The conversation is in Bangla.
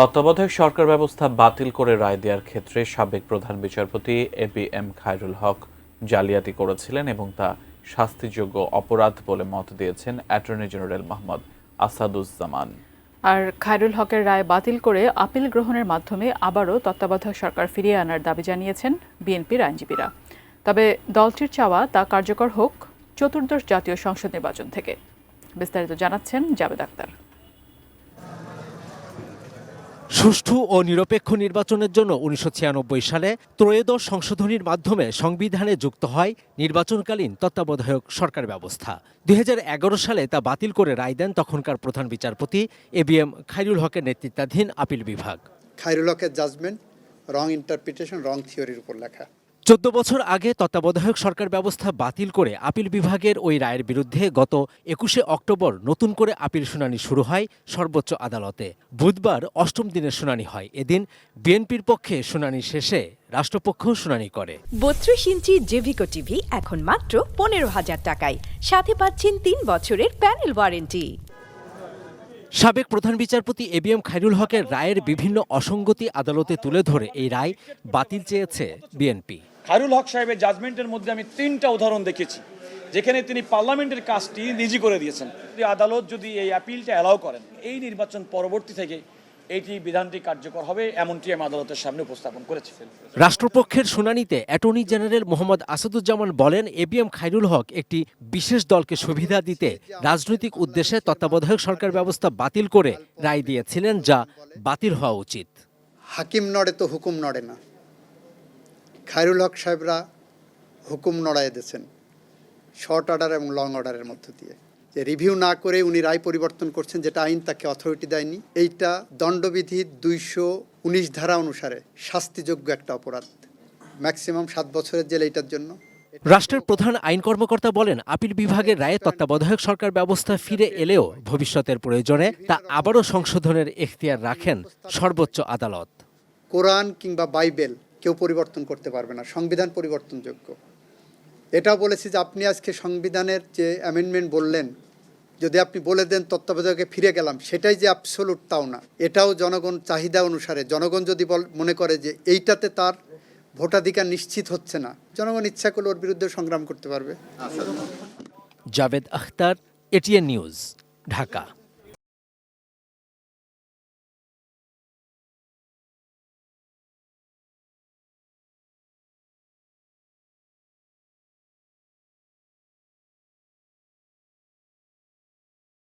তত্ত্বাবধায়ক সরকার ব্যবস্থা বাতিল করে রায় দেওয়ার ক্ষেত্রে সাবেক প্রধান বিচারপতি এবিএম খায়রুল হক জালিয়াতি করেছিলেন এবং তা শাস্তিযোগ্য অপরাধ বলে মত দিয়েছেন অ্যাটর্নি জেনারেল মোহাম্মদ আসাদুজ্জামান। আর খায়রুল হকের রায় বাতিল করে আপিল গ্রহণের মাধ্যমে আবারও তত্ত্বাবধায়ক সরকার ফিরিয়ে আনার দাবি জানিয়েছেন বিএনপির আইনজীবীরা। তবে দলটির চাওয়া তা কার্যকর হোক চতুর্দশ জাতীয় সংসদ নির্বাচন থেকে। বিস্তারিত জানাচ্ছেন জাবেদ আক্তার। সুষ্ঠু ও নিরপেক্ষ নির্বাচনের জন্য ১৯৯৬ সালে ত্রয়োদশ সংশোধনীর মাধ্যমে সংবিধানে যুক্ত হয় নির্বাচনকালীন তত্ত্বাবধায়ক সরকার ব্যবস্থা। ২০১১ সালে তা বাতিল করে রায় দেন তখনকার প্রধান বিচারপতি এবিএম খায়রুল হকের নেতৃত্বাধীন আপিল বিভাগ। খায়রুল হকের জাজমেন্ট রং ইন্টারপ্রিটেশন, রং থিওরির উপর লেখা। ১৪ বছর আগে তত্ত্বাবধায়ক সরকার ব্যবস্থা বাতিল করে আপিল বিভাগের ওই রায়ের বিরুদ্ধে গত ২১শে অক্টোবর নতুন করে আপিল শুনানি শুরু হয় সর্বোচ্চ আদালতে। বুধবার ৮ম দিনের শুনানি হয়। এদিন বিএনপির পক্ষে শুনানি শেষে রাষ্ট্রপক্ষও শুনানি করে। ৩২ ইঞ্চি জেভিকো টিভি এখন মাত্র ১৫,০০০ টাকায়, সাথে পাচ্ছেন ৩ বছরের প্যানেল ওয়ারেন্টি। সাবেক প্রধান বিচারপতি এবিএম খায়রুল হকের রায়ের বিভিন্ন অসঙ্গতি আদালতে তুলে ধরে এই রায় বাতিল চেয়েছে বিএনপি। খায়রুল হক সাহেবের জাজমেন্টের মধ্যে আমি ৩টা উদাহরণ দেখেছি যেখানে তিনি পার্লামেন্টের কাজটি নিজি করে দিয়েছেন। আদালত যদি এই অ্যাপিলটা অ্যালাউ করেন, এই নির্বাচন পরবর্তী থেকে এইটি বিধানটি কার্যকর হবে, এমনটি আমি আদালতের সামনে উপস্থাপন করেছি। রাষ্ট্রপক্ষের শুনানিতে অ্যাটর্নি জেনারেল মোহাম্মদ আসাদুজ্জামান বলেন, এবিএম খায়রুল হক একটি বিশেষ দলকে সুবিধা দিতে রাজনৈতিক উদ্দেশ্যে তত্ত্বাবধায়ক সরকার ব্যবস্থা বাতিল করে রায় দিয়েছিলেন, যা বাতিল হওয়া উচিত। হাকিম নড়ে তো হুকুম নড়ে না। খায়রুল হক সাহেবরা হুকুম নড়াই দিয়েছেন শর্ট অর্ডার এবং লং অর্ডারের মধ্য দিয়ে, যে রিভিউ না করে উনি রায় পরিবর্তন করছেন, যেটা আইন তাকে অথরিটি দেয়নি। এইটা দণ্ডবিধির ২১৯ ধারা অনুসারে শাস্তিযোগ্য একটা অপরাধ, ম্যাক্সিমাম ৭ বছরের জেল এইটার জন্য। রাষ্ট্রের প্রধান আইন কর্মকর্তা বলেন, আপিল বিভাগের রায়ে তত্ত্বাবধায়ক সরকার ব্যবস্থা ফিরে এলেও ভবিষ্যতের প্রয়োজনে তা আবারও সংশোধনের এখতিয়ার রাখেন সর্বোচ্চ আদালত। কোরআন কিংবা বাইবেল কেউ পরিবর্তন করতে পারবে না, সংবিধান পরিবর্তনযোগ্য। এটাও বলেছি যে আপনি আজকে সংবিধানের যে অ্যামেন্ডমেন্ট বললেন, যদি আপনি বলে দেন তত্ত্বাবধায়কে ফিরে গেলাম, সেটাই যে অ্যাবসোলুট তাও না। এটাও জনগণ চাহিদা অনুসারে, জনগণ যদি মনে করে যে এইটাতে তার ভোটাধিকার নিশ্চিত হচ্ছে না, জনগণ ইচ্ছা করলে ওর বিরুদ্ধে সংগ্রাম করতে পারবে। Javed Akhtar, ATN News, Dhaka.